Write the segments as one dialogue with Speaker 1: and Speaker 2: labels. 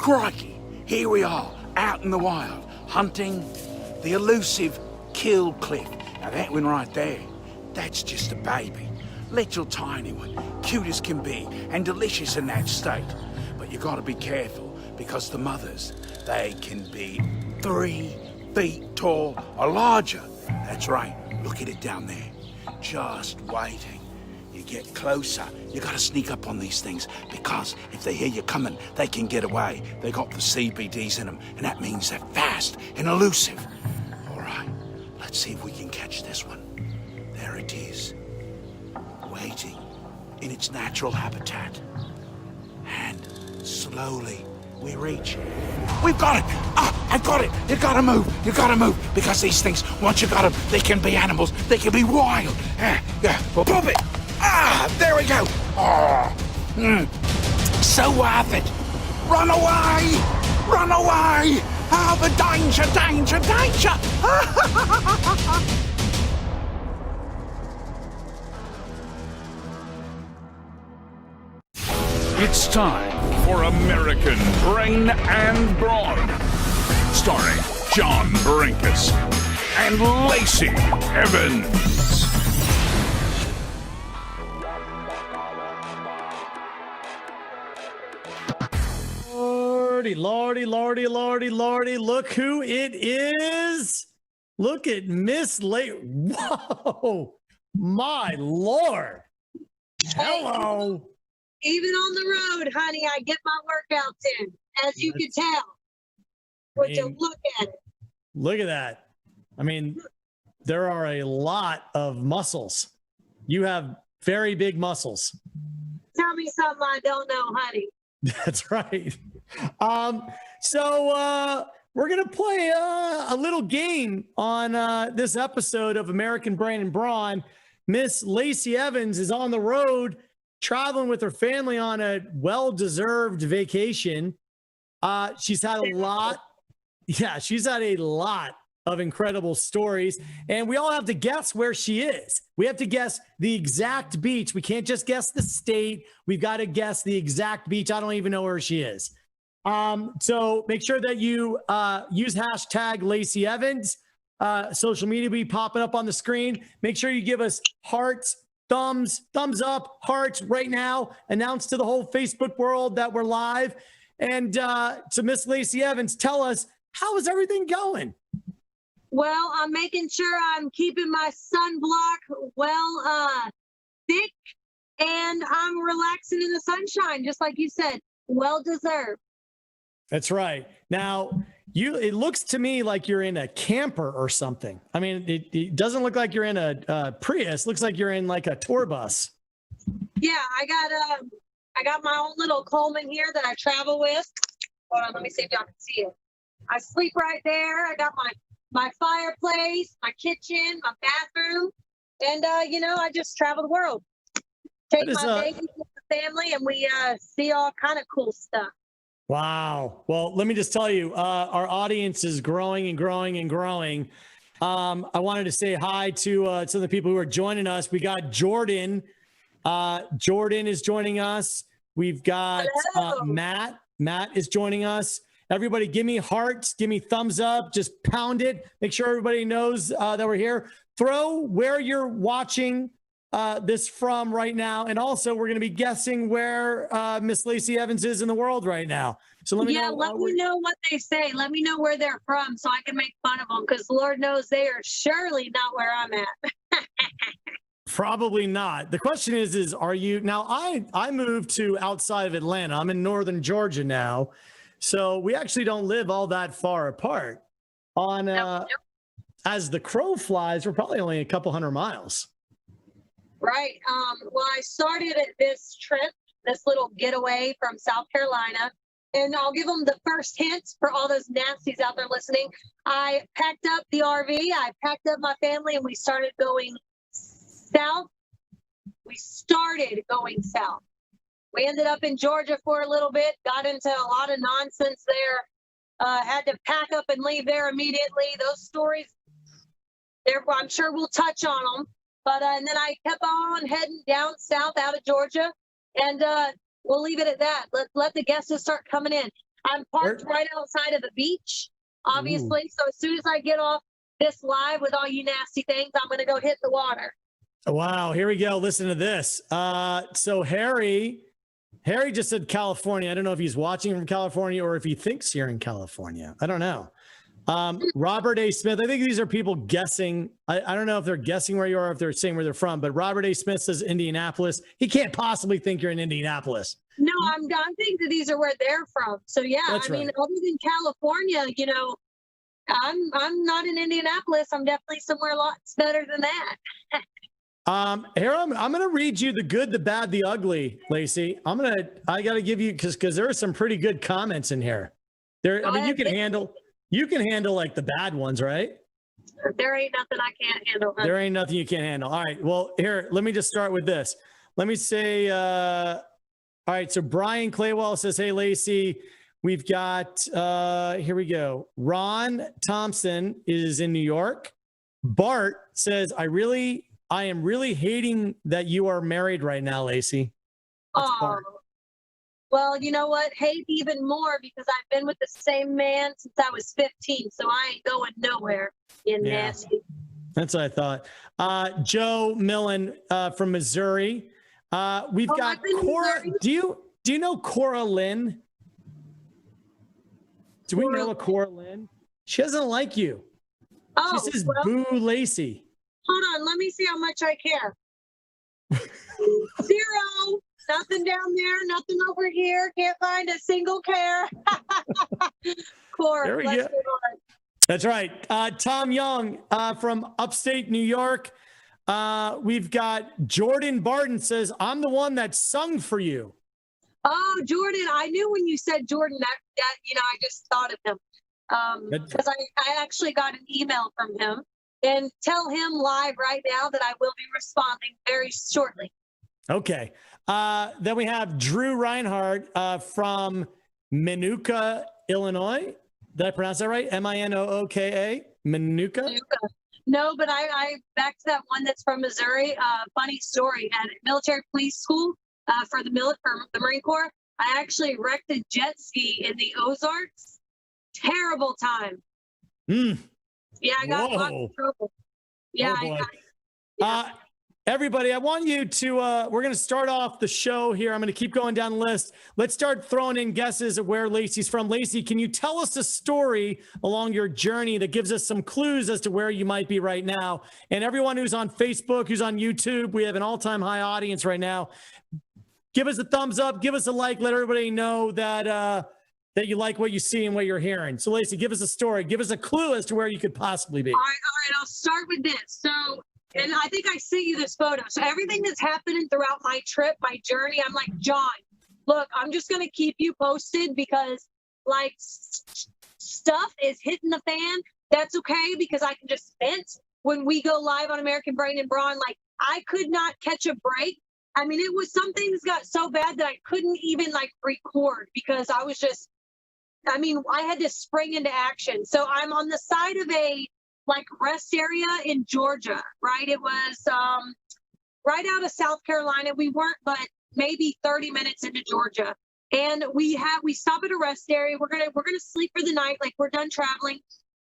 Speaker 1: Crikey, here we are, out in the wild, hunting the elusive kill cliff. Now that one right there, that's just a baby. Little tiny one, cute as can be, and delicious in that state. But you gotta be careful, because the mothers, they can be 3 feet tall or larger. That's right, look at it down there. Just waiting. You get closer, you gotta sneak up on these things, because if they hear you coming, they can get away. They got the CBDs in them, and that means they're fast and elusive. All right, let's see if we can catch this one. There it is, waiting in its natural habitat. And slowly we reach. We've got it! Ah, I got it! You gotta move! You gotta move! Because these things, once you got them, they can be animals, they can be wild. Yeah, well, pop it! Ah, there we go! Oh, so worth it! Run away! Run away! Oh, the danger, danger, danger!
Speaker 2: It's time for American Brain and Brawn, starring John Brinkus and Lacey Evans.
Speaker 3: Lordy, look who it is. Look at Miss Whoa, my Lord. Hello.
Speaker 4: Even on the road, honey, I get my workouts in, as you can tell. Would you look at it?
Speaker 3: Look at that. I mean, there are a lot of muscles. You have very big muscles.
Speaker 4: Tell me something I don't know, honey.
Speaker 3: That's right. So we're going to play a little game on this episode of American Brain and Brawn. Miss Lacey Evans is on the road, traveling with her family on a well-deserved vacation. She's had a lot. Yeah, she's had a lot of incredible stories, and we all have to guess where she is. We have to guess the exact beach. We can't just guess the state. We've got to guess the exact beach. I don't even know where she is. So make sure that you use hashtag Lacey Evans. Social media will be popping up on the screen. Make sure you give us hearts, thumbs up, hearts right now. Announce to the whole Facebook world that we're live. And to Miss Lacey Evans, tell us, how is everything going?
Speaker 4: Well, I'm making sure I'm keeping my sunblock well thick, and I'm relaxing in the sunshine, just like you said. Well deserved.
Speaker 3: That's right. Now, it looks to me like you're in a camper or something. I mean, it doesn't look like you're in a Prius. Looks like you're in like a tour bus.
Speaker 4: Yeah, I got my own little Coleman here that I travel with. Hold on, let me see if y'all can see it. I sleep right there. I got my fireplace, my kitchen, my bathroom, and I just travel the world. Take my babies with the family, and we see all kind of cool stuff.
Speaker 3: Wow. Well, let me just tell you, our audience is growing and growing and growing. I wanted to say hi to some of the people who are joining us. We got Jordan. Jordan is joining us. We've got Matt. Matt is joining us. Everybody, give me hearts. Give me thumbs up. Just pound it. Make sure everybody knows that we're here. Throw where you're watching this from right now. And also, we're going to be guessing where Miss Lacey Evans is in the world right now. So let me know.
Speaker 4: Let me know what they say. Let me know where they're from so I can make fun of them, because Lord knows they are surely not where I'm at.
Speaker 3: Probably not. The question is are you now? I moved to outside of Atlanta. I'm in northern Georgia now. So we actually don't live all that far apart. As the crow flies, we're probably only a couple hundred miles.
Speaker 4: Right. Well, I started at this trip, this little getaway from South Carolina, and I'll give them the first hints for all those nasties out there listening. I packed up the RV, I packed up my family, and we started going south. We ended up in Georgia for a little bit, got into a lot of nonsense there, had to pack up and leave there immediately. Those stories, I'm sure we'll touch on them. But and then I kept on heading down south out of Georgia, and we'll leave it at that. Let the guests start coming in. I'm parked right outside of the beach, obviously.
Speaker 3: Ooh.
Speaker 4: So as soon as I get off this live with all you nasty things, I'm going to go hit the water.
Speaker 3: Wow, here we go. Listen to this. So Harry just said California. I don't know if he's watching from California or if he thinks you're in California. I don't know. Robert A. Smith, I think these are people guessing. I don't know if they're guessing where you are, if they're saying where they're from, but Robert A. Smith says Indianapolis. He can't possibly think you're in Indianapolis.
Speaker 4: No, I'm thinking that these are where they're from. So yeah,
Speaker 3: That's
Speaker 4: I mean,
Speaker 3: right.
Speaker 4: other than California, you know, I'm not in Indianapolis. I'm definitely somewhere lots better than that.
Speaker 3: Here, I'm going to read you the good, the bad, the ugly, Lacey. I got to give you, because there are some pretty good comments in here. I mean, you can handle like the bad ones, right?
Speaker 4: There ain't nothing I can't handle.
Speaker 3: There ain't nothing you can't handle. All right. Well, here, let me just start with this. Let me say, all right. So Brian Claywell says, hey, Lacey, we've got, here we go. Ron Thompson is in New York. Bart says, I am really hating that you are married right now, Lacey. That's
Speaker 4: Oh,
Speaker 3: Bart.
Speaker 4: well, you know what? Hate even more because I've been with the same man since I was 15, so I ain't going nowhere. You
Speaker 3: Yeah.
Speaker 4: nasty.
Speaker 3: That's what I thought. Joe Millen from Missouri. We've got
Speaker 4: I've been in
Speaker 3: Cora.
Speaker 4: Missouri.
Speaker 3: Do you know Cora Lynn? Do we
Speaker 4: Cora
Speaker 3: know a Cora Lynn? She doesn't like you.
Speaker 4: Oh,
Speaker 3: She says,
Speaker 4: well,
Speaker 3: boo, Lacey.
Speaker 4: hold on. Let me see how much I care. 0. Nothing down there. Nothing over here. Can't find a single care. Cora,
Speaker 3: There we
Speaker 4: let's
Speaker 3: go.
Speaker 4: get on.
Speaker 3: That's right. Tom Young from upstate New York. We've got Jordan Barton says, I'm the one that sung for you.
Speaker 4: Oh, Jordan, I knew when you said Jordan that you know, I just thought of him. Because I actually got an email from him, and tell him live right now that I will be responding very shortly.
Speaker 3: Okay. Then we have Drew Reinhardt from Minooka, Illinois. Did I pronounce that right? Minooka? Minooka?
Speaker 4: No, but I back to that one that's from Missouri. Funny story. At military police school for the Marine Corps, I actually wrecked a jet ski in the Ozarks. Terrible time. Yeah, I got lots of trouble. Yeah,
Speaker 3: Oh, boy. Everybody, I want you to, we're going to start off the show here. I'm going to keep going down the list. Let's start throwing in guesses of where Lacey's from. Lacey, can you tell us a story along your journey that gives us some clues as to where you might be right now? And everyone who's on Facebook, who's on YouTube, we have an all-time high audience right now. Give us a thumbs up, give us a like, let everybody know that that you like what you see and what you're hearing. So Lacey, give us a story, give us a clue as to where you could possibly be.
Speaker 4: All right, I'll start with this. So, and I think I sent you this photo. So everything that's happening throughout my trip, my journey, I'm like, John, look, I'm just going to keep you posted because like stuff is hitting the fan. That's okay because I can just vent when we go live on American Brain and Brawn. Like I could not catch a break. I mean, it was some things got so bad that I couldn't even like record because I was just, I mean, I had to spring into action. So I'm on the side of a like rest area in Georgia, right? It was right out of South Carolina. We weren't, but maybe 30 minutes into Georgia. And we stop at a rest area. We're gonna sleep for the night, like we're done traveling.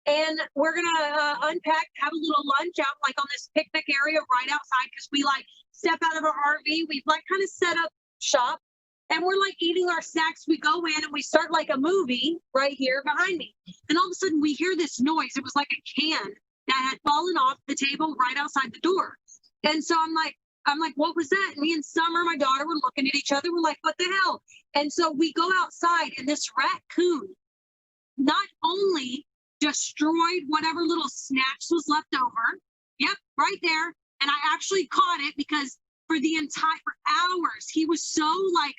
Speaker 4: And we're gonna unpack, have a little lunch out like on this picnic area right outside because we like step out of our RV. We've like kind of set up shop. And we're like eating our snacks. We go in and we start like a movie right here behind me. And all of a sudden we hear this noise. It was like a can that had fallen off the table right outside the door. And so I'm like, what was that? And me and Summer, my daughter, were looking at each other. We're like, what the hell? And so we go outside and this raccoon not only destroyed whatever little snacks was left over. Yep, right there. And I actually caught it because for hours, he was so like,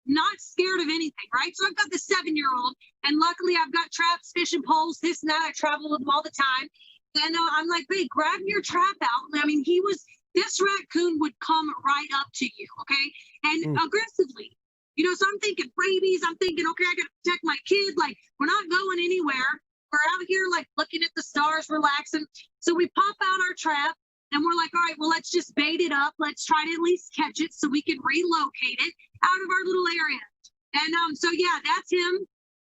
Speaker 4: not scared of anything, right? So I've got the 7-year-old, and luckily I've got traps, fishing poles, this and that. I travel with them all the time. And I'm like, babe, grab your trap out. I mean, this raccoon would come right up to you, okay? And aggressively. You know, so I'm thinking rabies. I'm thinking, okay, I got to protect my kid. Like, we're not going anywhere. We're out here, like, looking at the stars, relaxing. So we pop out our trap. And we're like, all right, well, let's just bait it up. Let's try to at least catch it so we can relocate it out of our little area. And so, yeah, that's him.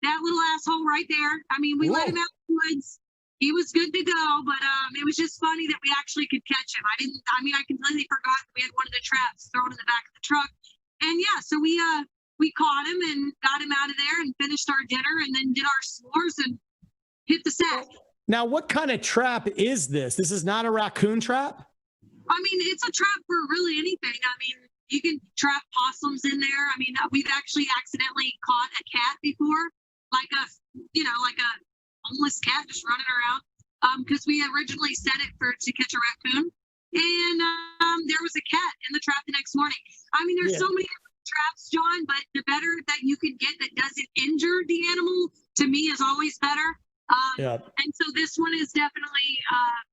Speaker 4: that little asshole right there. I mean, we let him out of the woods. He was good to go, but it was just funny that we actually could catch him. I completely forgot that we had one of the traps thrown in the back of the truck. And yeah, so we caught him and got him out of there and finished our dinner and then did our s'mores and hit the sack.
Speaker 3: Now, what kind of trap is this? This is not a raccoon trap?
Speaker 4: I mean, it's a trap for really anything. I mean, you can trap possums in there. I mean, we've actually accidentally caught a cat before, like a homeless cat just running around, because we originally set it to catch a raccoon, and there was a cat in the trap the next morning. I mean, there's so many traps, John, but the better that you can get that doesn't injure the animal, to me, is always better. And so this one is definitely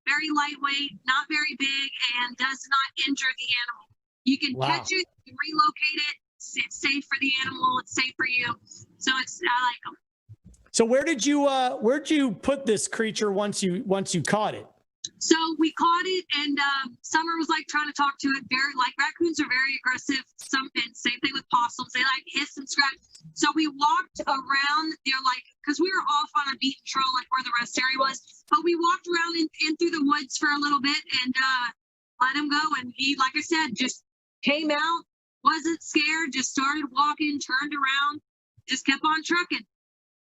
Speaker 4: very lightweight, not very big, and does not injure the animal. You can catch it, you can relocate it. It's safe for the animal. It's safe for you. So I like them.
Speaker 3: So where'd you put this creature once you caught it?
Speaker 4: So we caught it, and Summer was like trying to talk to it. Raccoons are very aggressive. And same thing with possums. They like hiss and scratch. So we walked around there, because we were off on a beaten trail, like where the rest area was. But we walked around in through the woods for a little bit and let him go. And he, like I said, just came out, wasn't scared, just started walking, turned around, just kept on trucking.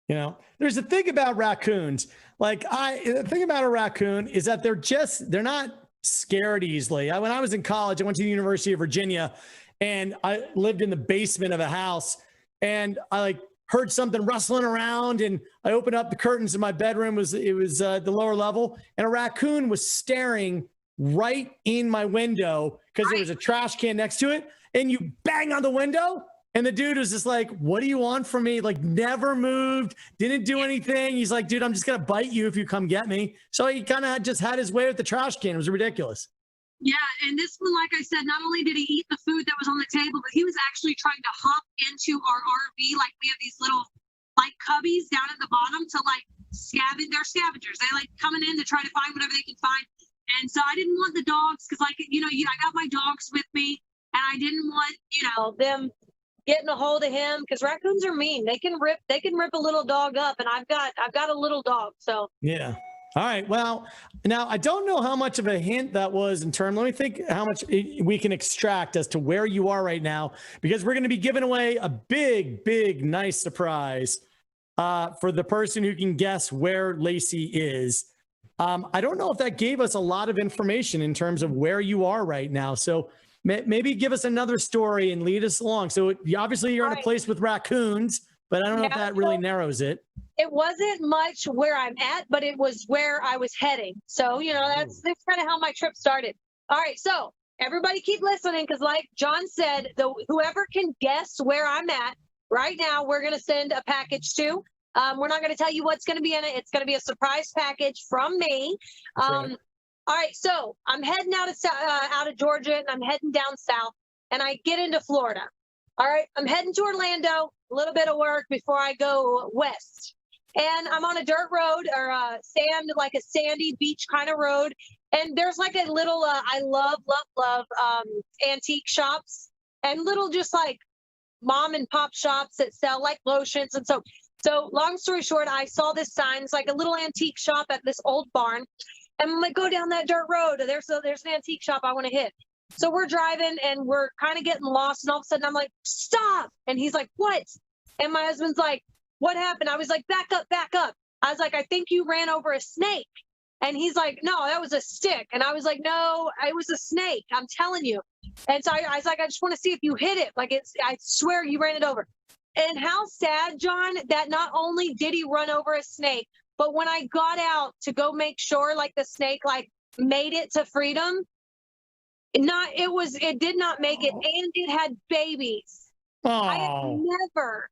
Speaker 3: You know, there's a thing about raccoons. The thing about a raccoon is that they're not scared easily. When I was in college, I went to the University of Virginia, and I lived in the basement of a house, and I heard something rustling around, and I opened up the curtains in my bedroom. It was the lower level, and a raccoon was staring right in my window because there was a trash can next to it, and you bang on the window. And the dude was just like, what do you want from me? Never moved, didn't do anything. He's like, dude, I'm just going to bite you if you come get me. So he kind of just had his way with the trash can. It was ridiculous.
Speaker 4: Yeah. And this one, like I said, not only did he eat the food that was on the table, but he was actually trying to hop into our RV. We have these little cubbies down at the bottom to scavenge. They're scavengers. They coming in to try to find whatever they can find. And so I didn't want the dogs because I got my dogs with me, and I didn't want, them getting a hold of him, because raccoons are mean. They can rip a little dog up, and I've got a little dog. So
Speaker 3: yeah. All right. Well, now I don't know how much of a hint that was in terms. Let me think how much we can extract as to where you are right now, because we're going to be giving away a big, nice surprise for the person who can guess where Lacey is. I don't know if that gave us a lot of information in terms of where you are right now. So maybe give us another story and lead us along. So obviously you're in a place with raccoons, but I don't know if that really narrows it.
Speaker 4: It wasn't much where I'm at, but it was where I was heading. So, that's kind of how my trip started. All right. So everybody keep listening, because like John said, whoever can guess where I'm at right now, we're going to send a package to. We're not going to tell you what's going to be in it. It's going to be a surprise package from me. All right, so I'm heading out of Georgia, and I'm heading down south, and I get into Florida. All right, I'm heading to Orlando, a little bit of work before I go west. And I'm on a dirt road, or a sandy beach kind of road. And there's a little, I love antique shops, and little just mom and pop shops that sell lotions. And so long story short, I saw this sign. It's a little antique shop at this old barn. And I'm go down that dirt road. There's an antique shop I want to hit. So we're driving, and we're kind of getting lost. And all of a sudden, I'm like, stop. And he's like, what? And my husband's like, what happened? I was like, back up. I was like, I think you ran over a snake. And he's like, no, that was a stick. And I was like, no, it was a snake. I'm telling you. And so I was like, I just want to see if you hit it. I swear you ran it over. And how sad, John, that not only did he run over a snake, but when I got out to go make sure the snake made it to freedom, it did not make it, and it had babies.
Speaker 3: Oh.
Speaker 4: I have never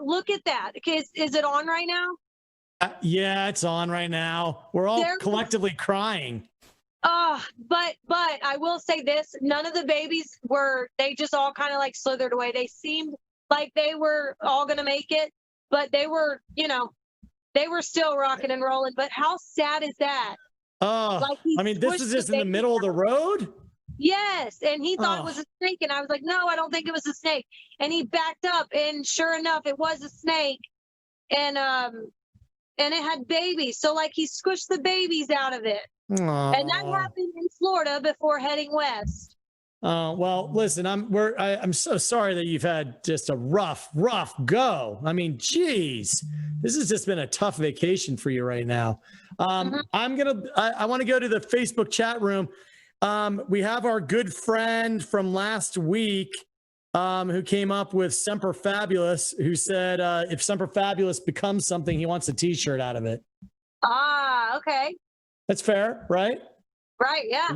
Speaker 4: look at that. Okay, is it on right now?
Speaker 3: Yeah, it's on right now. We're all collectively crying.
Speaker 4: But I will say this, none of the babies they just all kind of slithered away. They seemed like they were all gonna make it, but they were, they were still rocking and rolling. But how sad is that?
Speaker 3: Oh, this is just in the middle of the road?
Speaker 4: Yes. And he thought it was a snake. And I was like, no, I don't think it was a snake. And he backed up. And sure enough, it was a snake. and it had babies. So like he squished the babies out of it. And that
Speaker 3: Aw.
Speaker 4: happened in Florida before heading west.
Speaker 3: Well, listen, I'm so sorry that you've had just a rough go. I mean, geez, this has just been a tough vacation for you right now. I want to go to the Facebook chat room. We have our good friend from last week, who came up with Semper Fabulous, who said, if Semper Fabulous becomes something, he wants a t-shirt out of it.
Speaker 4: Ah, okay.
Speaker 3: That's fair, right?
Speaker 4: Right, yeah.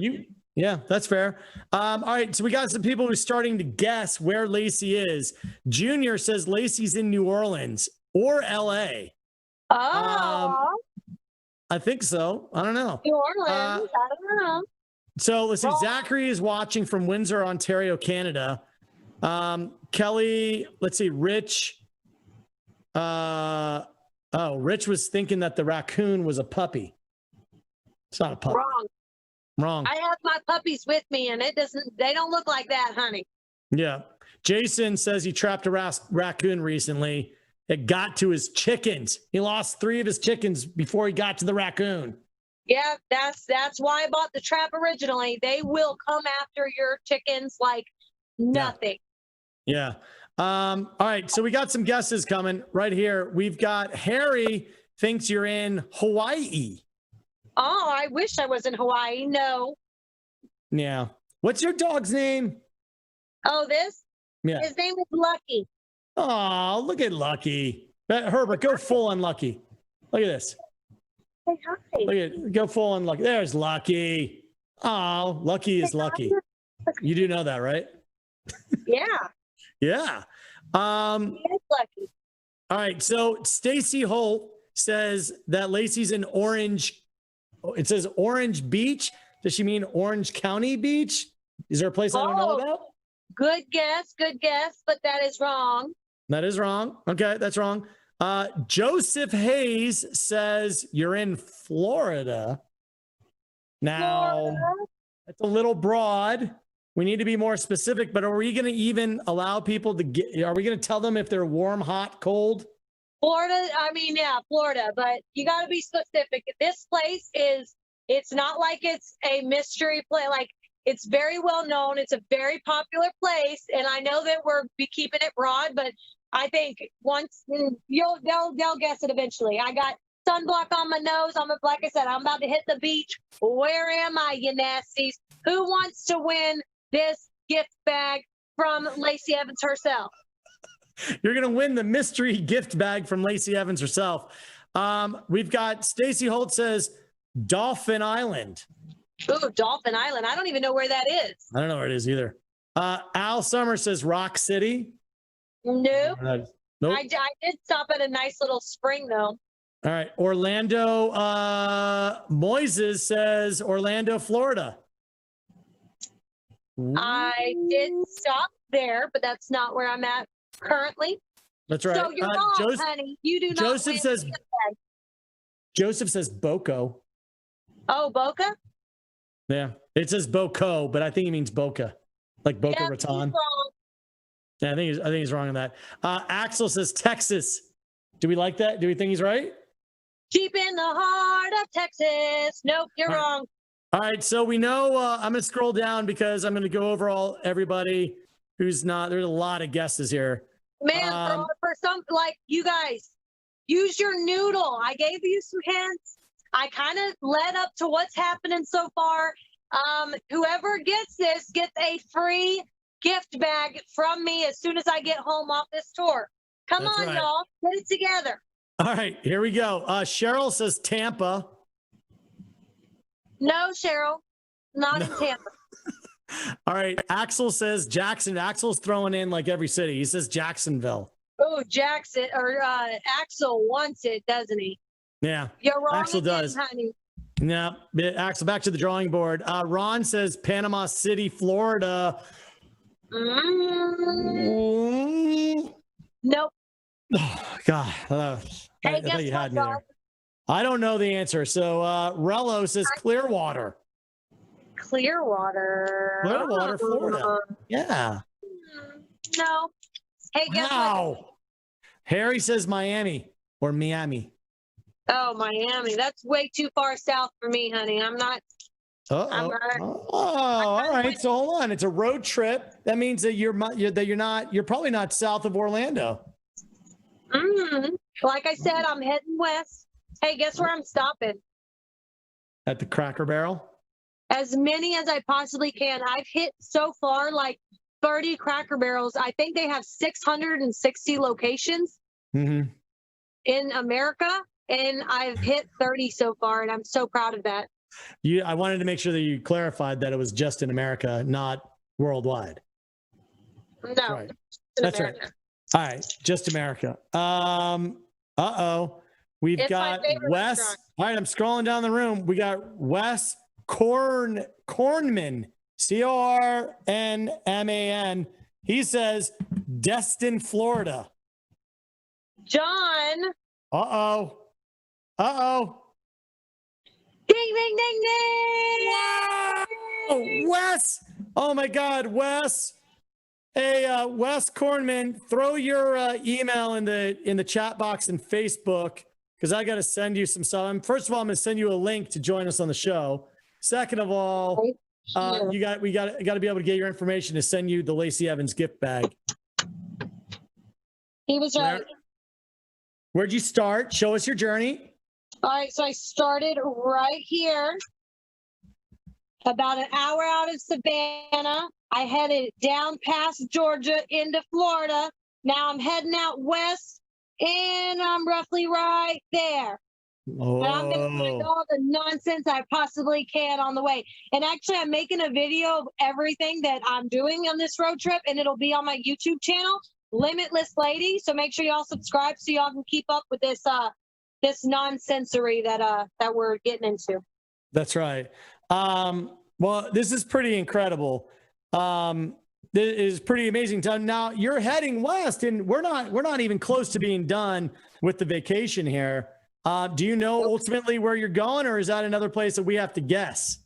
Speaker 3: Yeah, that's fair. All right, so we got some people who are starting to guess where Lacey is. Junior says Lacey's in New Orleans or LA.
Speaker 4: Oh,
Speaker 3: I think so. I don't know.
Speaker 4: New Orleans. I don't know.
Speaker 3: So let's see. Zachary is watching from Windsor, Ontario, Canada. Kelly, let's see. Rich. Rich was thinking that the raccoon was a puppy. It's not a puppy. Wrong.
Speaker 4: I have my puppies with me, and they don't look like that, honey.
Speaker 3: Yeah. Jason says he trapped a raccoon recently. It got to his chickens. He lost 3 of his chickens before he got to the raccoon.
Speaker 4: Yeah, that's why I bought the trap originally. They will come after your chickens like nothing.
Speaker 3: Yeah. All right. So we got some guesses coming right here. We've got Harry thinks you're in Hawaii.
Speaker 4: Oh, I wish I was in Hawaii. No.
Speaker 3: Yeah. What's your dog's name?
Speaker 4: Oh, this?
Speaker 3: Yeah.
Speaker 4: His name is Lucky.
Speaker 3: Oh, look at Lucky. Herbert, go full on Lucky. Look at this.
Speaker 4: Say hi.
Speaker 3: Look at go full on Lucky. There's Lucky. Oh, Lucky is lucky. You do know that, right?
Speaker 4: Yeah.
Speaker 3: Yeah.
Speaker 4: He is lucky.
Speaker 3: All right. So Stacy Holt says that Lacey's in Orange. It says Orange Beach. Does she mean Orange County Beach? Is there a place I don't know about?
Speaker 4: Good guess, but that is wrong.
Speaker 3: That is wrong. Okay, that's wrong. Joseph Hayes says you're in Florida. Now, that's a little broad. We need to be more specific, but are we going to even allow people to get, are we going to tell them if they're warm, hot, cold?
Speaker 4: Florida, I mean, yeah, Florida, but you got to be specific. This place it's not like it's a mystery place. Like, it's very well known. It's a very popular place. And I know that we're keeping it broad, but I think once they'll guess it eventually. I got sunblock on my nose. Like I said, I'm about to hit the beach. Where am I, you nasties? Who wants to win this gift bag from Lacey Evans herself?
Speaker 3: You're going to win the mystery gift bag from Lacey Evans herself. We've got Stacy Holt says Dolphin Island.
Speaker 4: Ooh, Dolphin Island. I don't even know where that is.
Speaker 3: I don't know where it is either. Al Summer says Rock City.
Speaker 4: Nope.
Speaker 3: Nope.
Speaker 4: I did stop at a nice little spring, though.
Speaker 3: All right. Orlando Moises says Orlando, Florida.
Speaker 4: I did stop there, but that's not where I'm at currently.
Speaker 3: That's right.
Speaker 4: So you're wrong, honey. You do not.
Speaker 3: Joseph says Boco.
Speaker 4: Oh, Boca?
Speaker 3: Yeah. It says Boco, but I think he means Boca. Like Boca Raton. Yeah, I think he's wrong on that. Axel says Texas. Do we like that? Do we think he's right?
Speaker 4: Deep in the heart of Texas. Nope, you're wrong.
Speaker 3: All right, so we know I'm going to scroll down because I'm going to go over everybody who's not. There's a lot of guesses here.
Speaker 4: Man, for some, like, you guys, use your noodle. I gave you some hints. I kind of led up to what's happening so far. Whoever gets this gets a free gift bag from me as soon as I get home off this tour. Come on, y'all. Get it together.
Speaker 3: All right, here we go. Cheryl says Tampa.
Speaker 4: No, Cheryl. Not in Tampa.
Speaker 3: All right. Axel says Jackson. Axel's throwing in like every city. He says Jacksonville.
Speaker 4: Oh, Jackson or Axel wants it, doesn't he?
Speaker 3: Yeah.
Speaker 4: You're wrong.
Speaker 3: Axel
Speaker 4: again,
Speaker 3: does.
Speaker 4: Honey.
Speaker 3: Yeah. Axel, back to the drawing board. Ron says Panama City, Florida.
Speaker 4: Nope.
Speaker 3: Oh, God. I thought you had me there. I don't know the answer. So Rello says Clearwater.
Speaker 4: Clearwater,
Speaker 3: Florida. Yeah.
Speaker 4: No. Hey, guess what?
Speaker 3: Harry says Miami. or Miami?
Speaker 4: Oh, Miami. That's way too far south for me, honey. I'm not.
Speaker 3: Uh-oh. All right. So hold on. It's a road trip. That means that you're probably not south of Orlando.
Speaker 4: Like I said, I'm heading west. Hey, guess where I'm stopping?
Speaker 3: At the Cracker Barrel?
Speaker 4: As many as I possibly can. I've hit so far like 30 Cracker Barrels. I think they have 660 locations in America, and I've hit 30 so far, and I'm so proud of that.
Speaker 3: I wanted to make sure that you clarified that it was just in America, not worldwide.
Speaker 4: No,
Speaker 3: right. That's
Speaker 4: America.
Speaker 3: right. All right, just America. We've got Wes.
Speaker 4: Restaurant.
Speaker 3: All right, I'm scrolling down the room. We got Wes Kornman, Cornman. He says Destin, Florida.
Speaker 4: John.
Speaker 3: Uh-oh.
Speaker 4: Ding, ding, ding, ding.
Speaker 3: Wow. Wes. Oh my God, Wes. Hey, Wes Kornman, throw your email in the chat box in Facebook, because I got to send you some stuff. First of all, I'm going to send you a link to join us on the show. Second of all, we got to be able to get your information to send you the Lacey Evans gift bag.
Speaker 4: He was right.
Speaker 3: Where'd you start? Show us your journey.
Speaker 4: All right, so I started right here, about an hour out of Savannah. I headed down past Georgia into Florida. Now I'm heading out west, and I'm roughly right there.
Speaker 3: Oh.
Speaker 4: And I'm going to find all the nonsense I possibly can on the way. And actually, I'm making a video of everything that I'm doing on this road trip, and it'll be on my YouTube channel, Limitless Lady. So make sure y'all subscribe so y'all can keep up with this this nonsensory that we're getting into.
Speaker 3: That's right. Well, this is pretty incredible. This is pretty amazing. Now you're heading west, and we're not even close to being done with the vacation here. Do you know ultimately where you're going, or is that another place that we have to guess?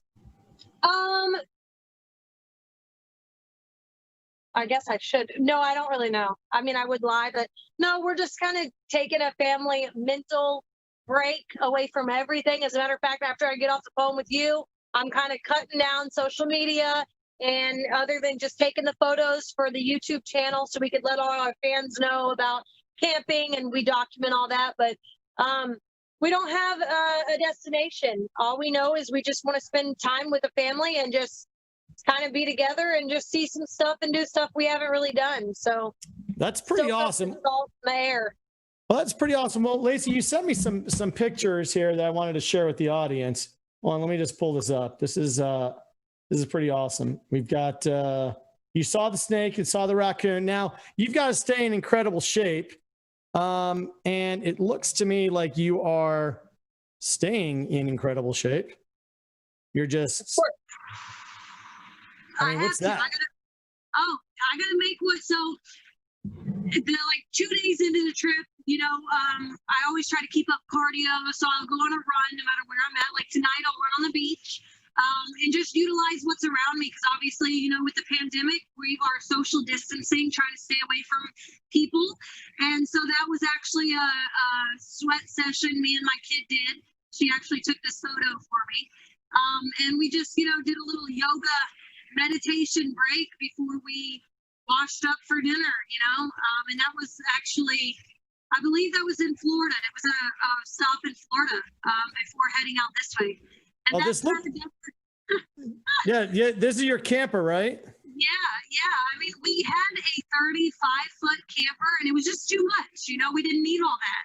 Speaker 4: I guess I should. No, I don't really know. I mean, I would lie, but no, we're just kind of taking a family mental break away from everything. As a matter of fact, after I get off the phone with you, I'm kind of cutting down social media, and other than just taking the photos for the YouTube channel so we could let all our fans know about camping, and we document all that. But we don't have a destination. All we know is we just want to spend time with the family and just kind of be together and just see some stuff and do stuff we haven't really done. So
Speaker 3: that's pretty awesome.
Speaker 4: Salt in the air.
Speaker 3: Well, that's pretty awesome. Well, Lacey, you sent me some pictures here that I wanted to share with the audience. Well, let me just pull this up. This is pretty awesome. We've got you saw the snake and saw the raccoon. Now you've got to stay in incredible shape. And it looks to me like you are staying in incredible shape. You're just, I mean, what's that?
Speaker 4: I gotta make what, so like 2 days into the trip, I always try to keep up cardio. So I'll go on a run no matter where I'm at. Like tonight, I'll run on the beach. And just utilize what's around me, because obviously, with the pandemic, we are social distancing, trying to stay away from people. And so that was actually a sweat session me and my kid did. She actually took this photo for me. And we just, did a little yoga meditation break before we washed up for dinner, and that was actually, I believe that was in Florida. It was a stop in Florida before heading out this way. And
Speaker 3: yeah, this is your camper, right?
Speaker 4: Yeah. I mean, we had a 35-foot camper, and it was just too much. We didn't need all that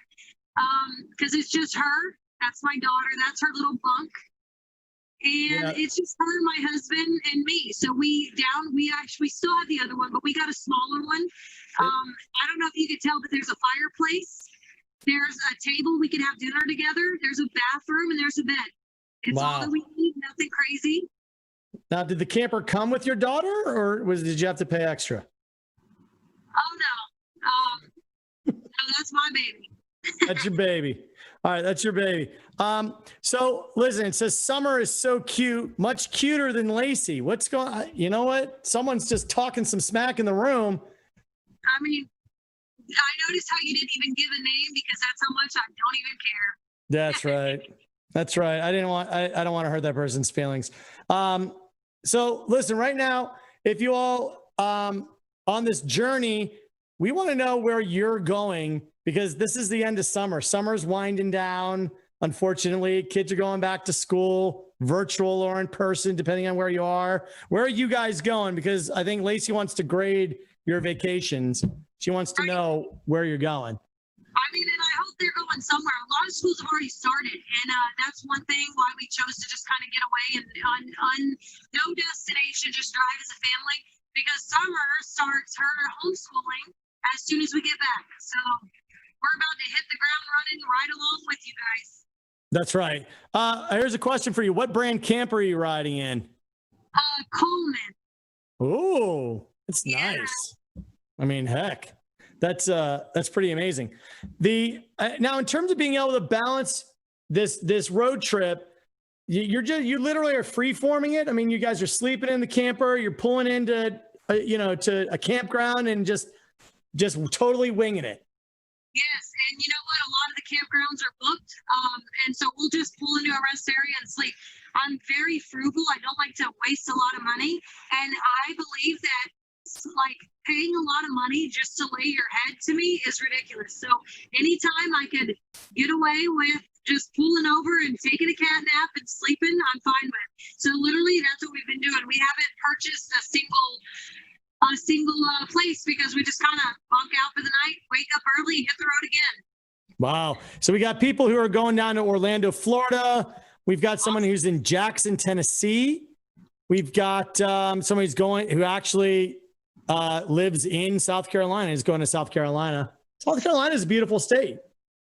Speaker 4: because it's just her. That's my daughter. That's her little bunk. And it's just her, my husband, and me. So we actually still have the other one, but we got a smaller one. I don't know if you could tell, but there's a fireplace. There's a table we can have dinner together. There's a bathroom, and there's a bed. It's all that we need, nothing crazy.
Speaker 3: Now, did the camper come with your daughter, or did you have to pay extra?
Speaker 4: Oh, no. No, that's my baby.
Speaker 3: That's your baby. All right, that's your baby. So listen, it says Summer is so cute, much cuter than Lacey. What's going on? You know what? Someone's just talking some smack in the room.
Speaker 4: I mean, I noticed how you didn't even give a name because that's how much I don't even care.
Speaker 3: That's right. That's right. I don't want to hurt that person's feelings. So listen, right now, if you all on this journey, we want to know where you're going because this is the end of summer. Summer's winding down. Unfortunately, kids are going back to school, virtual or in person, depending on where you are. Where are you guys going? Because I think Lacey wants to grade your vacations. She wants to know where you're going.
Speaker 4: I mean, and I hope they're going somewhere. A lot of schools have already started, and that's one thing why we chose to just kind of get away and on no destination, just drive as a family because summer starts her homeschooling as soon as we get back. So we're about to hit the ground running right along with you guys.
Speaker 3: That's right. Here's a question for you. What brand camper are you riding in?
Speaker 4: Coleman.
Speaker 3: Oh, it's nice. I mean, heck, that's pretty amazing. Now in terms of being able to balance this road trip, you literally are free forming it. I mean, you guys are sleeping in the camper, you're pulling into to a campground and just totally winging it.
Speaker 4: Yes, and you know what? A lot of the campgrounds are booked, and so we'll just pull into a rest area and sleep. I'm very frugal. I don't like to waste a lot of money, and I believe that like paying a lot of money just to lay your head to me is ridiculous. So anytime I could get away with just pulling over and taking a cat nap and sleeping, I'm fine with. So literally, that's what we've been doing. We haven't purchased a single place because we just kind of bunk out for the night, wake up early, hit the road again. Wow.
Speaker 3: So we got people who are going down to Orlando, Florida. We've got someone who's in Jackson, Tennessee. We've got somebody who actually lives in South Carolina, is going to South Carolina. South Carolina is a beautiful state.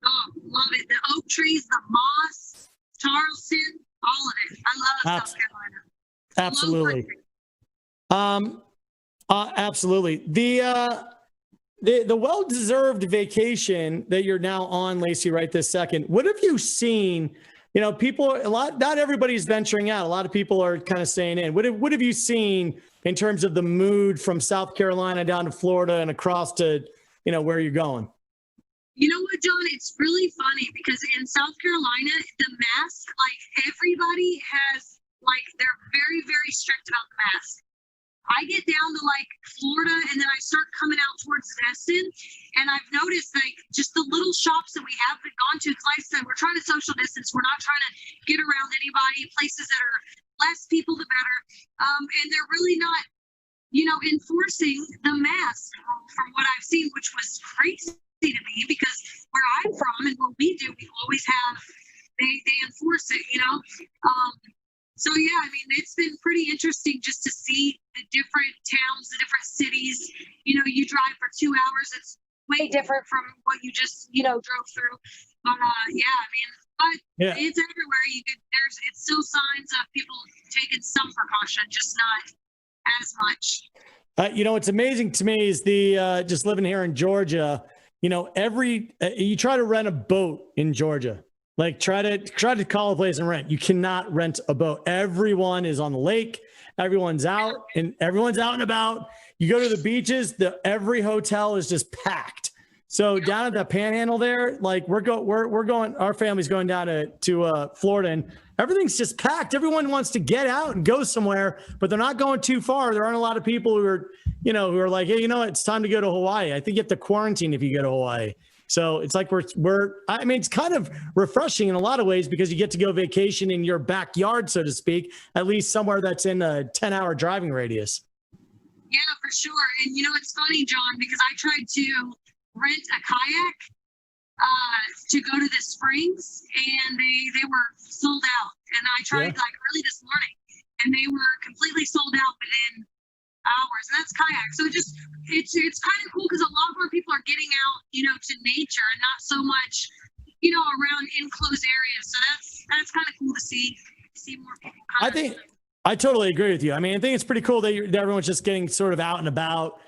Speaker 4: Oh, love it. The oak trees, the moss, Charleston, all of it. I love South Carolina.
Speaker 3: Absolutely. Absolutely. The well-deserved vacation that you're now on, Lacey, right this second. What have you seen? You know, not everybody's venturing out. A lot of people are kind of staying in. What have you seen in terms of the mood from South Carolina down to Florida and across to, where you're going?
Speaker 4: You know what, John? It's really funny because in South Carolina, the mask, like everybody has, like, they're very, very strict about the mask. I get down to like Florida and then I start coming out towards Destin, and I've noticed like just the little shops that we haven't gone to, because like I said, we're trying to social distance. We're not trying to get around anybody. Places that are less people, the better. And they're really not, enforcing the mask rule from what I've seen, which was crazy to me because where I'm from and what we do, we always have, they enforce it, So yeah, I mean, it's been pretty interesting just to see the different towns, the different cities. You drive for 2 hours. It's way different from what you just, drove through. But it's everywhere. It's still signs of people taking some precaution, just not as much.
Speaker 3: What's amazing to me is the just living here in Georgia. You try to rent a boat in Georgia. Like try to call a place and rent. You cannot rent a boat. Everyone is on the lake. Everyone's out and about. You go to the beaches. Every hotel is just packed. So down at the Panhandle there, like we're going. Our family's going down to Florida, and everything's just packed. Everyone wants to get out and go somewhere, but they're not going too far. There aren't a lot of people who are like, hey, it's time to go to Hawaii. I think you have to quarantine if you go to Hawaii. So it's like it's kind of refreshing in a lot of ways because you get to go vacation in your backyard, so to speak, at least somewhere that's in a 10-hour driving radius.
Speaker 4: Yeah, for sure. And it's funny, John, because I tried to rent a kayak to go to the springs and they were sold out. And I tried like early this morning and they were completely sold out within hours, and that's kayak. So it's kind of cool because a lot more people are getting out, to nature and not so much, around enclosed areas. So that's kind of cool to see more people.
Speaker 3: I totally agree with you. I mean, I think it's pretty cool that everyone's just getting sort of out and about,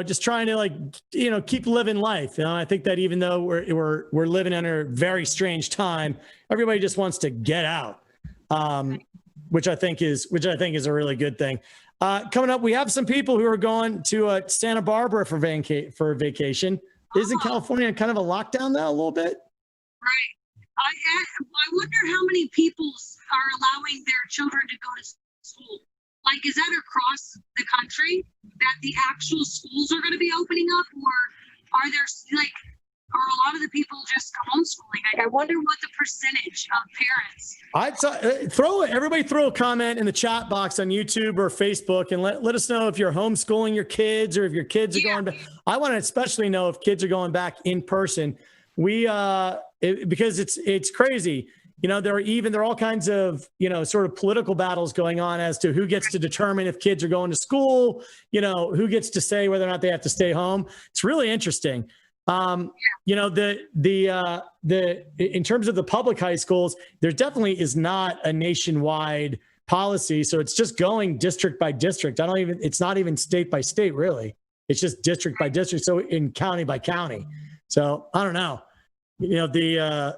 Speaker 3: just trying to keep living life. I think that even though we're living in a very strange time, everybody just wants to get out, which I think is a really good thing. Coming up, we have some people who are going to Santa Barbara for vacation. Isn't California kind of a lockdown now a little bit?
Speaker 4: Right. I wonder how many people are allowing their children to go to school. Like, is that across the country that the actual schools are going to be opening up, or are there are a lot of the people just homeschooling? Like, I wonder what the percentage of parents.
Speaker 3: Everybody throw a comment in the chat box on YouTube or Facebook and let us know if you're homeschooling your kids or if your kids are going back. I want to especially know if kids are going back in person. Because it's crazy. There are all kinds of, sort of political battles going on as to who gets to determine if kids are going to school, who gets to say whether or not they have to stay home. It's really interesting. In terms of the public high schools, there definitely is not a nationwide policy. So it's just going district by district. It's not even state by state, really. It's just district by district. So in county by county. So I don't know. A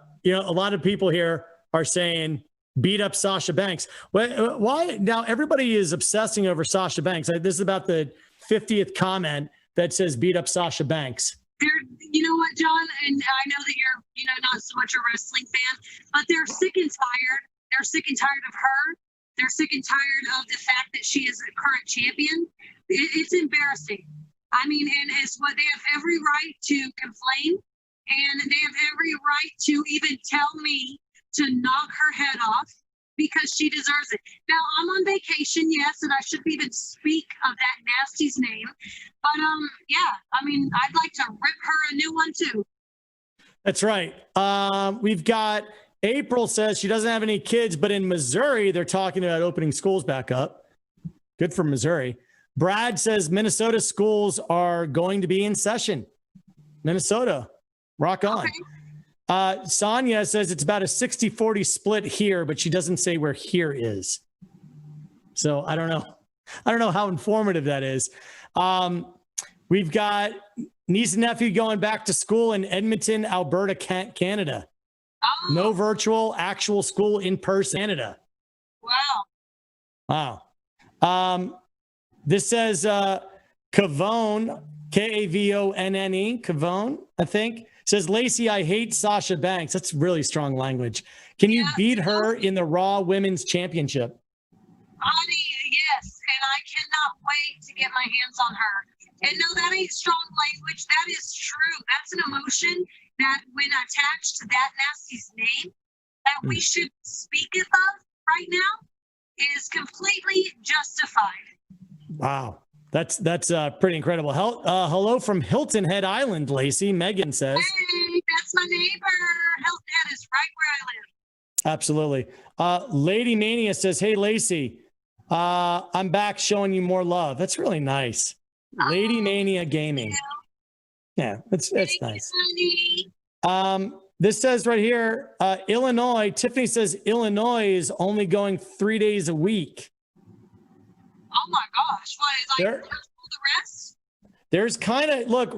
Speaker 3: lot of people here are saying beat up Sasha Banks. Why now? Everybody is obsessing over Sasha Banks. This is about the 50th comment that says beat up Sasha Banks.
Speaker 4: You know what, John? And I know that you're, not so much a wrestling fan, but they're sick and tired. They're sick and tired of her. They're sick and tired of the fact that she is a current champion. It's embarrassing. I mean, and it's what they have every right to complain. And they have every right to even tell me to knock her head off because she deserves it. Now, I'm on vacation, yes, and I shouldn't even speak of that nasty's name. But, I'd like to rip her a new one, too.
Speaker 3: That's right. We've got April says she doesn't have any kids, but in Missouri, they're talking about opening schools back up. Good for Missouri. Brad says Minnesota schools are going to be in session. Minnesota. Rock on. Okay. Sonia says it's about a 60-40 split here, but she doesn't say where here is. So I don't know. I don't know how informative that is. We've got niece and nephew going back to school in Edmonton, Alberta, Canada. Oh. No virtual, actual school in person, Canada. Wow. This says Kavone, Kavonne, Kavone, I think. Says, Lacey, I hate Sasha Banks. That's really strong language. Can you beat her in the Raw Women's Championship?
Speaker 4: Honey, yes. And I cannot wait to get my hands on her. And no, that ain't strong language. That is true. That's an emotion that when attached to that nasty's name that we should speak of right now is completely justified.
Speaker 3: Wow. That's pretty incredible. Hello from Hilton Head Island, Lacey. Megan says.
Speaker 4: Hey, that's my neighbor. Hilton Head is right where I live.
Speaker 3: Absolutely. Lady Mania says, hey, Lacey, I'm back showing you more love. That's really nice. Lady Mania Gaming. Yeah, that's nice. This says right here, Illinois. Tiffany says Illinois is only going 3 days a week.
Speaker 4: Oh my gosh! What is the rest?
Speaker 3: There's kind of look.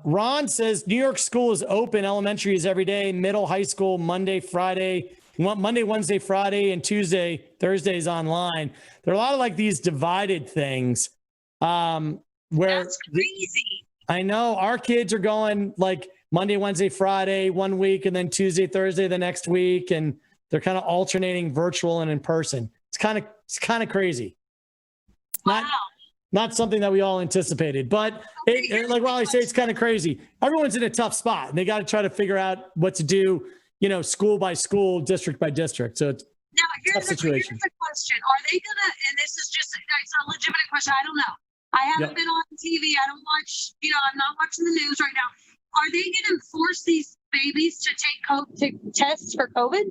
Speaker 3: Ron says New York school is open. Elementary is every day. Middle, high school, Monday, Friday. Monday, Wednesday, Friday, and Tuesday, Thursday is online. There are a lot of like these divided things. Where
Speaker 4: that's crazy.
Speaker 3: I know our kids are going like Monday, Wednesday, Friday 1 week, and then Tuesday, Thursday the next week, and they're kind of alternating virtual and in person. It's kind of crazy. Not something that we all anticipated, but like Raleigh said, it's kind of crazy. Everyone's in a tough spot, and they got to try to figure out what to do, school by school, district by district. So it's a tough situation.
Speaker 4: Here's the question. Are they going to, and this is just, it's a legitimate question. I don't know. I haven't been on TV. I don't watch, I'm not watching the news right now. Are they going to force these babies to take tests for COVID?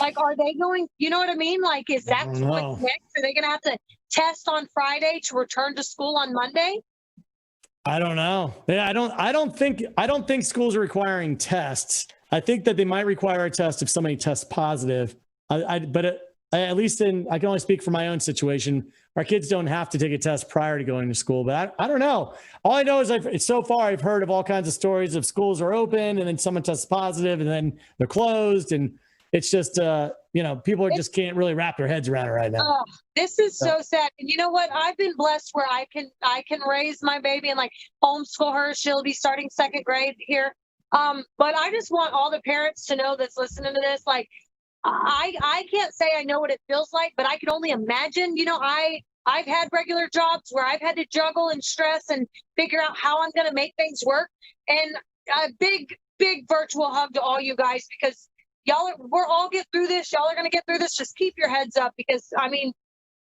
Speaker 4: Like, are they going, you know what I mean? Like, is that what's next? Are they going to have to test on Friday to return to school on Monday?
Speaker 3: I don't know. Yeah, I don't think schools are requiring tests. I think that they might require a test if somebody tests positive. But at least I can only speak for my own situation. Our kids don't have to take a test prior to going to school, but I don't know. All I know is so far I've heard of all kinds of stories of schools are open and then someone tests positive and then they're closed, and it's just, people just can't really wrap their heads around it right now.
Speaker 4: Oh, this is so sad. And you know what? I've been blessed where I can raise my baby and like homeschool her. She'll be starting 2nd grade here. But I just want all the parents to know that's listening to this. Like, I can't say I know what it feels like, but I can only imagine. I've had regular jobs where I've had to juggle and stress and figure out how I'm going to make things work. And a big virtual hug to all you guys, because we're all get through this. Y'all are going to get through this. Just keep your heads up, because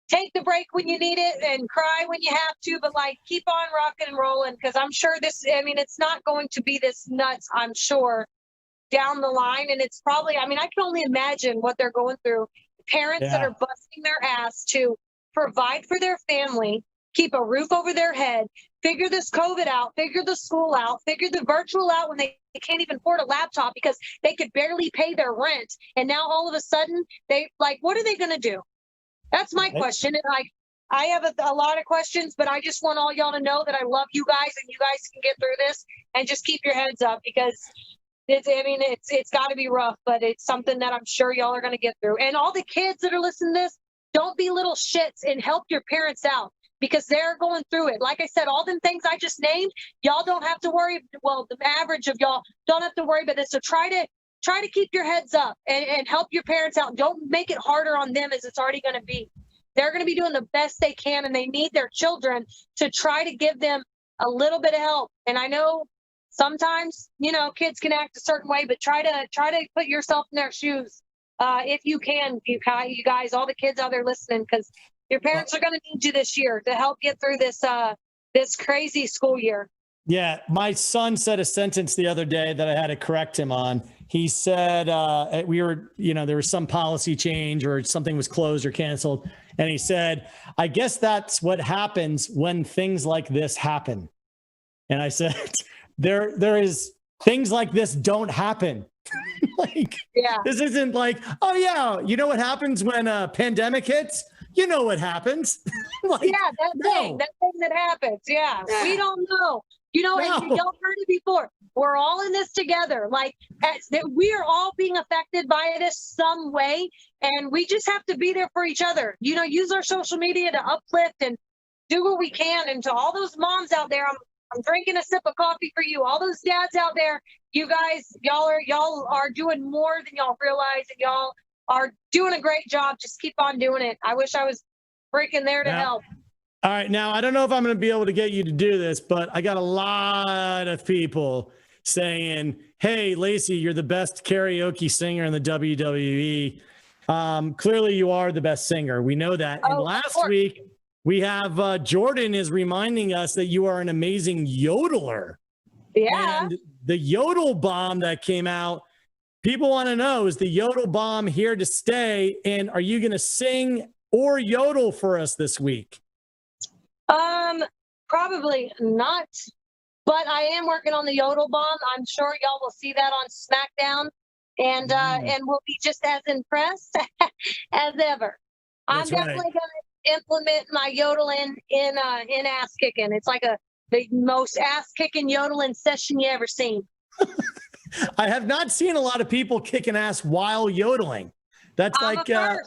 Speaker 4: take the break when you need it and cry when you have to, but like keep on rocking and rolling. Because I'm sure it's not going to be this nuts, I'm sure, down the line. And it's probably, I can only imagine what they're going through. Parents that are busting their ass to provide for their family, keep a roof over their head, figure this COVID out, figure the school out, figure the virtual out when they can't even afford a laptop because they could barely pay their rent. And now all of a sudden what are they going to do? That's my question. And I have a lot of questions, but I just want all y'all to know that I love you guys and you guys can get through this, and just keep your heads up, because it's got to be rough, but it's something that I'm sure y'all are going to get through. And all the kids that are listening to this, don't be little shits and help your parents out, because they're going through it. Like I said, all them things I just named, y'all don't have to worry. Well, the average of y'all don't have to worry about this. So try to keep your heads up and help your parents out. Don't make it harder on them as it's already going to be. They're going to be doing the best they can, and they need their children to try to give them a little bit of help. And I know sometimes, kids can act a certain way, but try to put yourself in their shoes. If you can, you guys, all the kids out there listening, because your parents are going to need you this year to help get through this crazy school year.
Speaker 3: Yeah, my son said a sentence the other day that I had to correct him on. He said there was some policy change or something was closed or canceled. And he said, I guess that's what happens when things like this happen. And I said, there is things like this don't happen. This isn't like, oh yeah, you know what happens when a pandemic hits? You know what happens.
Speaker 4: That thing that happens. Yeah. We don't know. And y'all heard it before. We're all in this together. We are all being affected by this some way, and we just have to be there for each other. Use our social media to uplift and do what we can. And to all those moms out there, I'm drinking a sip of coffee for you. All those dads out there, you guys, y'all are doing more than y'all realize, and y'all are doing a great job. Just keep on doing it. I wish I was freaking there to help.
Speaker 3: All right. Now, I don't know if I'm going to be able to get you to do this, but I got a lot of people saying, hey, Lacey, you're the best karaoke singer in the WWE. Clearly, you are the best singer. We know that. And last week, we have Jordan is reminding us that you are an amazing yodeler.
Speaker 4: Yeah.
Speaker 3: And the yodel bomb that came out, people want to know, is the yodel bomb here to stay? And are you going to sing or yodel for us this week?
Speaker 4: Probably not, but I am working on the yodel bomb. I'm sure y'all will see that on SmackDown, and we'll be just as impressed as ever.
Speaker 3: That's
Speaker 4: I'm definitely going to implement my yodeling in ass kicking. It's like the most ass kicking yodeling session you ever seen.
Speaker 3: I have not seen a lot of people kicking ass while yodeling. That's it's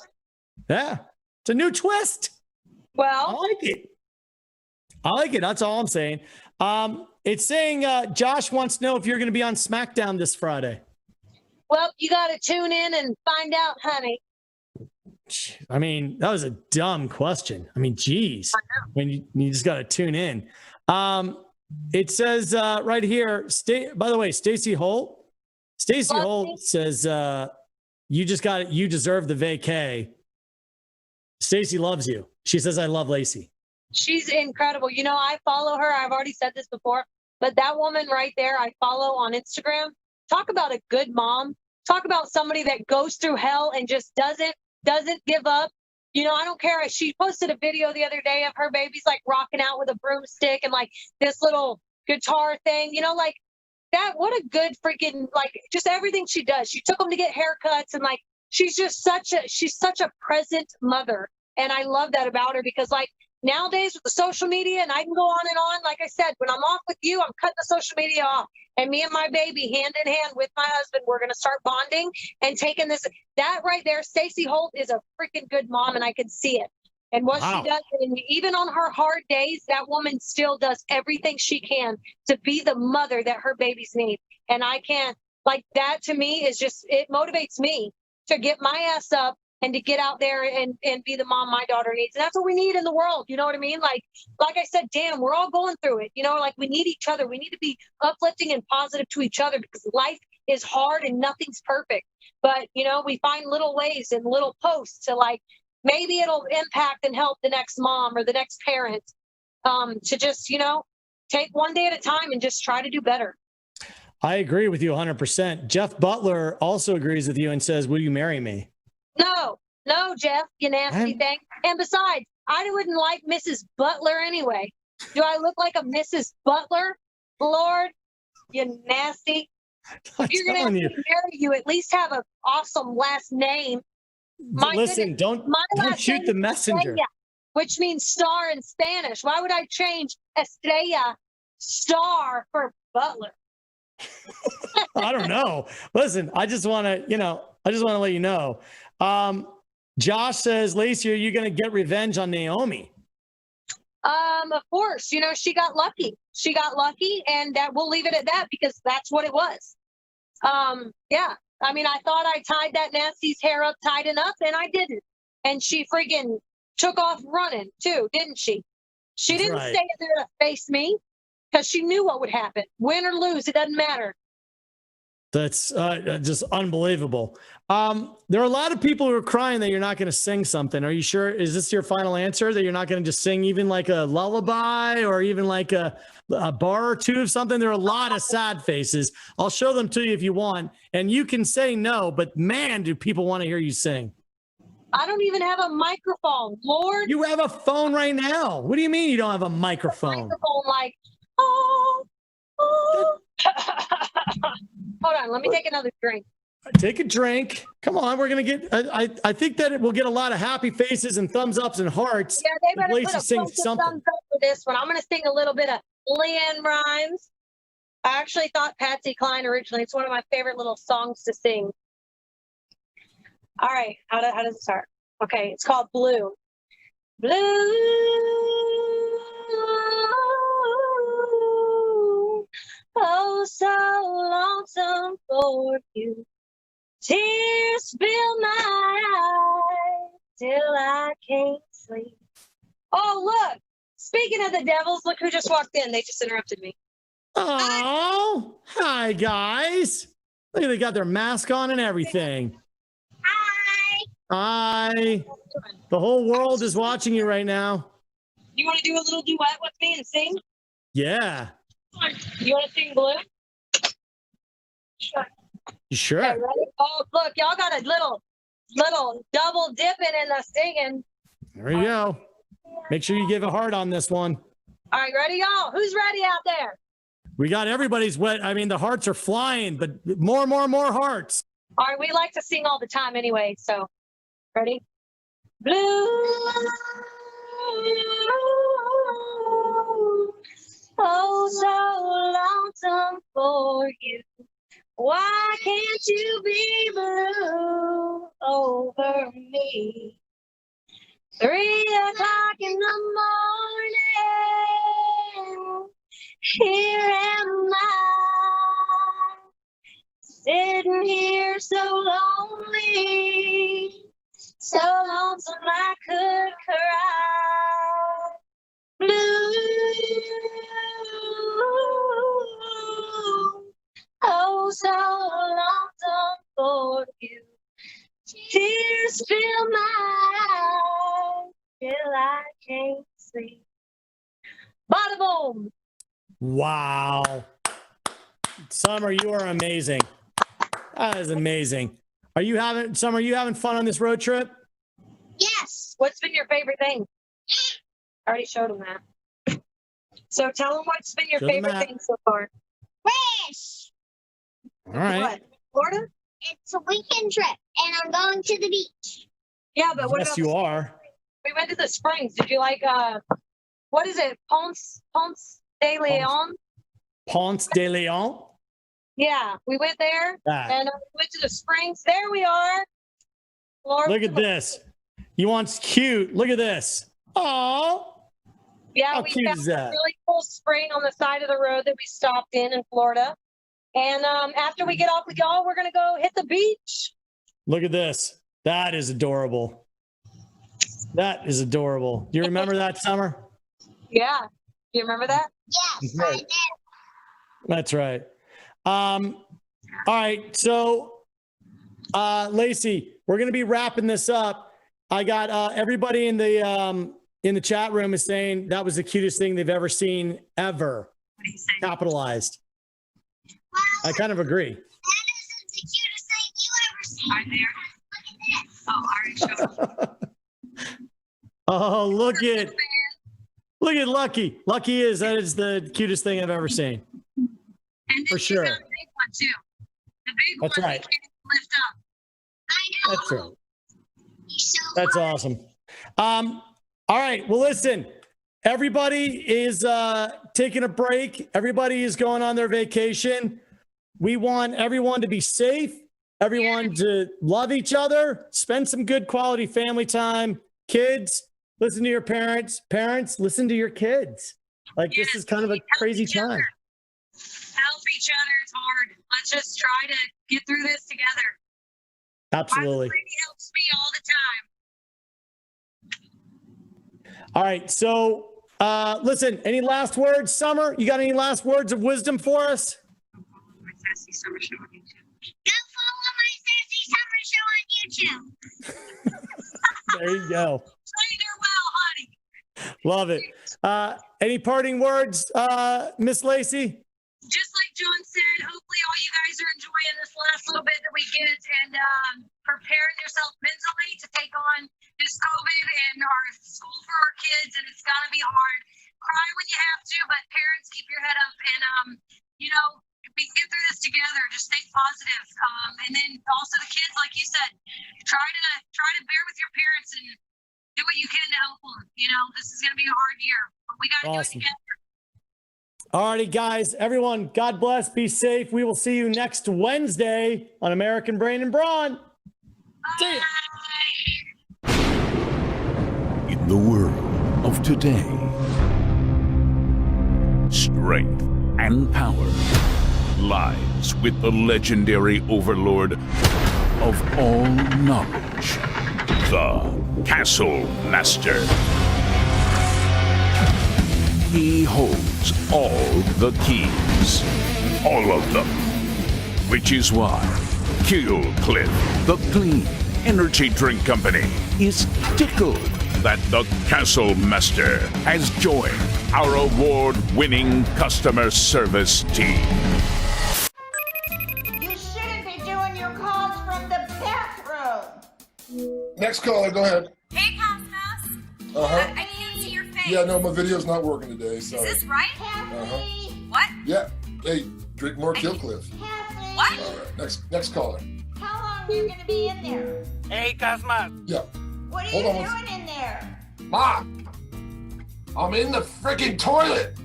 Speaker 3: a new twist.
Speaker 4: Well,
Speaker 3: I like it. That's all I'm saying. It's saying Josh wants to know if you're going to be on SmackDown this Friday.
Speaker 4: Well, you got to tune in and find out, honey.
Speaker 3: That was a dumb question. Geez. When you just got to tune in. It says right here, by the way, Stacey Holt says you deserve the vacay. Stacey loves you. She says, I love Lacey.
Speaker 4: She's incredible. I follow her. I've already said this before, but that woman right there, I follow on Instagram. Talk about a good mom. Talk about somebody that goes through hell and just doesn't give up. I don't care. She posted a video the other day of her baby's rocking out with a broomstick and this little guitar thing, that. What a good freaking, just everything she does. She took them to get haircuts, and she's just such a present mother. And I love that about her, because nowadays with the social media, and I can go on and on. Like I said, when I'm off with you, I'm cutting the social media off. And me and my baby, hand in hand with my husband, we're going to start bonding and taking this. That right there, Stacey Holt is a freaking good mom, and I can see it. And what she does, and even on her hard days, that woman still does everything she can to be the mother that her babies need. And I can't, like, that to me is just, it motivates me to get my ass up and to get out there and be the mom my daughter needs. And that's what we need in the world. You know what I mean? Like I said, damn, we're all going through it. You know, like we need each other. We need to be uplifting and positive to each other because life is hard and nothing's perfect. But, you know, we find little ways and little posts to like, maybe it'll impact and help the next mom or the next parent to just, you know, take one day at a time and just try to do better.
Speaker 3: I agree with you 100%. Jeff Butler also agrees with you and says, will you marry me?
Speaker 4: No, Jeff, you nasty thing. And besides, I wouldn't like Mrs. Butler anyway. Do I look like a Mrs. Butler? Lord, you nasty. If you're going to have me marry you, at least have an awesome last name.
Speaker 3: Listen, don't shoot the messenger.
Speaker 4: Estrella, which means star in Spanish. Why would I change Estrella star for Butler?
Speaker 3: I don't know. Listen, I just want to let you know. Josh says, Lacey, are you going to get revenge on Naomi?
Speaker 4: Of course. You know, she got lucky. And that we'll leave it at that because that's what it was. Yeah. I mean, I thought I tied that nasty's hair up tight enough, and I didn't. And she friggin' took off running too, didn't she? She didn't stay there to face me because she knew what would happen. Win or lose, it doesn't matter.
Speaker 3: That's just unbelievable. There are a lot of people who are crying that you're not going to sing something. Are you sure? Is this your final answer that you're not going to just sing even like a lullaby or even like a bar or two of something? There are a lot of sad faces. I'll show them to you if you want. And you can say no, but man, do people want to hear you sing.
Speaker 4: I don't even have a microphone, Lord.
Speaker 3: You have a phone right now. What do you mean you don't have a microphone?
Speaker 4: Microphone like, oh. Hold on, let me take another drink.
Speaker 3: Take a drink. Come on, we're gonna get. I think that we'll get a lot of happy faces and thumbs ups and hearts.
Speaker 4: Yeah, they better put a thumbs up for this one. I'm gonna sing a little bit of Leanne Rhymes. I actually thought Patsy Cline originally. It's one of my favorite little songs to sing. All right, how does it start? Okay, it's called Blue. Blue. Oh, so lonesome for you. Tears fill my eyes till I can't sleep. Oh, look. Speaking of the Devils, look who just walked in. They just interrupted me.
Speaker 3: Oh, hi, guys. Look, they got their mask on and everything. Hi. The whole world is watching you right now.
Speaker 4: You want to do a little duet with me and sing?
Speaker 3: Yeah.
Speaker 4: You want to sing Blue?
Speaker 3: Sure.
Speaker 4: Okay, ready? Oh, look, y'all got a little double dipping in the singing.
Speaker 3: There you go. Make sure you give a heart on this one.
Speaker 4: All right, ready, y'all? Who's ready out there?
Speaker 3: We got everybody's wet. I mean, the hearts are flying, but more hearts.
Speaker 4: All right, we like to sing all the time anyway, so ready? Blue. Oh, so lonesome for you. Why can't you be blue over me? 3:00 in the morning, here am I, sitting here so lonely, so lonesome I could cry. Blue. Oh, so lonesome for you. Tears fill my eyes till I can't sleep. Bada boom.
Speaker 3: Wow. Summer, you are amazing. That is amazing. Are you having fun on this road trip?
Speaker 4: Yes. What's been your favorite thing? I already showed him that. So tell him what's been your favorite thing so far.
Speaker 5: Fish.
Speaker 3: All right.
Speaker 4: What? Florida?
Speaker 5: It's a weekend trip, and I'm going to the beach.
Speaker 4: Yeah, but what
Speaker 3: Yes,
Speaker 4: about
Speaker 3: you
Speaker 4: the
Speaker 3: are.
Speaker 4: We went to the Springs. Did you like what is it? Ponce de Leon?
Speaker 3: Ponce de Leon?
Speaker 4: Yeah, we went there and we went to the Springs. There we are. Florida.
Speaker 3: Look at this. You want cute. Look at this. Oh.
Speaker 4: Yeah,
Speaker 3: How
Speaker 4: we
Speaker 3: cute
Speaker 4: found
Speaker 3: is
Speaker 4: a
Speaker 3: that?
Speaker 4: really cool spring on the side of the road that we stopped in Florida. And after we get off with y'all, we're gonna go hit the beach.
Speaker 3: Look at this. That is adorable. That is adorable. Do you remember that, Summer?
Speaker 4: Yeah. Do you remember that?
Speaker 5: Yes,
Speaker 3: Right.
Speaker 5: I did.
Speaker 3: That's right. All right. So, Lacey, we're going to be wrapping this up. I got everybody in the chat room is saying that was the cutest thing they've ever seen ever.
Speaker 4: What do you say?
Speaker 3: Capitalized.
Speaker 5: Well,
Speaker 3: I kind of agree.
Speaker 5: that isn't the cutest thing you ever seen.
Speaker 4: Right there.
Speaker 5: Look at this.
Speaker 4: Oh, I already showed them.
Speaker 3: Oh, look at Lucky. Lucky that is the cutest thing I've ever seen.
Speaker 4: And
Speaker 3: For
Speaker 4: then
Speaker 3: sure.
Speaker 4: you got a big one too. The big
Speaker 3: That's
Speaker 4: one
Speaker 3: right.
Speaker 4: we can't lift up.
Speaker 5: I know.
Speaker 3: That's right.
Speaker 5: He's so
Speaker 3: That's
Speaker 5: hard.
Speaker 3: awesome. All right. Well, listen, everybody is taking a break. Everybody is going on their vacation. We want everyone to be safe, everyone to love each other, spend some good quality family time. Kids, listen to your parents. Parents, listen to your kids. Like, this is kind of a crazy time.
Speaker 4: Help each other. It's hard. Let's just try to get through this together.
Speaker 3: Absolutely.
Speaker 4: My lady helps me all the time.
Speaker 3: All right. So, listen, any last words, Summer? You got any last words of wisdom for us?
Speaker 4: My Sassy Summer Show on YouTube.
Speaker 5: Go follow my Sassy Summer Show on YouTube.
Speaker 3: There you go.
Speaker 4: Train her well, honey.
Speaker 3: Love it. Any parting words, Miss Lacey?
Speaker 4: Just like John said, hopefully all you guys are enjoying this last little bit that we get and preparing yourself mentally to take on this COVID and our school for our kids. And it's gotta be hard. Cry when you have to, but parents, keep your head up. And we can get through this together. Just stay positive. And then also the kids, like you said, try to bear with your parents and do what you can to help them. This is gonna be a hard year, but we gotta do it
Speaker 3: Awesome.
Speaker 4: together.
Speaker 3: All righty, guys. Everyone, God bless. Be safe. We will see you next Wednesday on American Brain and Brawn. See ya.
Speaker 2: In the world of today, strength and power lies with the legendary overlord of all knowledge, the Castle Master. He holds all the keys, all of them, which is why Kill Cliff, the clean energy drink company, is tickled that the Castle Master has joined our award-winning customer service team.
Speaker 6: You shouldn't be doing your calls from the bathroom.
Speaker 7: Next caller, go ahead.
Speaker 8: Hey, Cosmos.
Speaker 7: Uh-huh.
Speaker 8: I can't see your face.
Speaker 7: Yeah, no, my video's not working today,
Speaker 8: Is
Speaker 7: sorry.
Speaker 8: this right?
Speaker 6: Kathy,
Speaker 8: What?
Speaker 7: Yeah. Hey, drink more Kill Cliff.
Speaker 6: Kathy,
Speaker 8: What?
Speaker 7: All right, next caller.
Speaker 6: how long are you going to be in there?
Speaker 9: Hey, Cosmos.
Speaker 7: Yeah.
Speaker 6: What are
Speaker 7: Hold
Speaker 6: you
Speaker 7: on one
Speaker 6: doing in there?
Speaker 7: Ma! I'm in the freaking toilet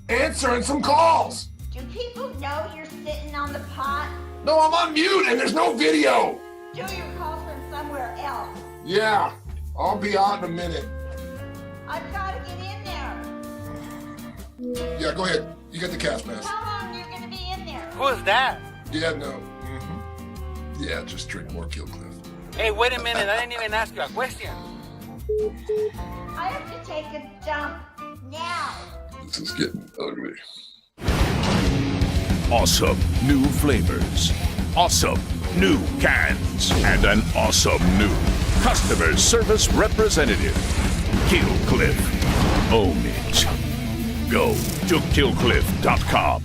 Speaker 7: answering some calls.
Speaker 6: Do people know you're sitting on the pot?
Speaker 7: No, I'm on mute and there's no video.
Speaker 6: Do your calls from somewhere else.
Speaker 7: Yeah, I'll be out in a minute.
Speaker 6: I've got to get in there.
Speaker 7: Yeah, go ahead. You got the cast mask.
Speaker 6: How long are you going to be in there?
Speaker 9: Who's that?
Speaker 7: Yeah, no. Yeah, just drink more Kill Cliff.
Speaker 9: Hey, wait a minute. I didn't even ask you a question.
Speaker 6: I have to take a dump now.
Speaker 7: This is getting ugly.
Speaker 2: Awesome new flavors, awesome new cans, and an awesome new customer service representative. Kill Cliff. Own it. Go to killcliff.com.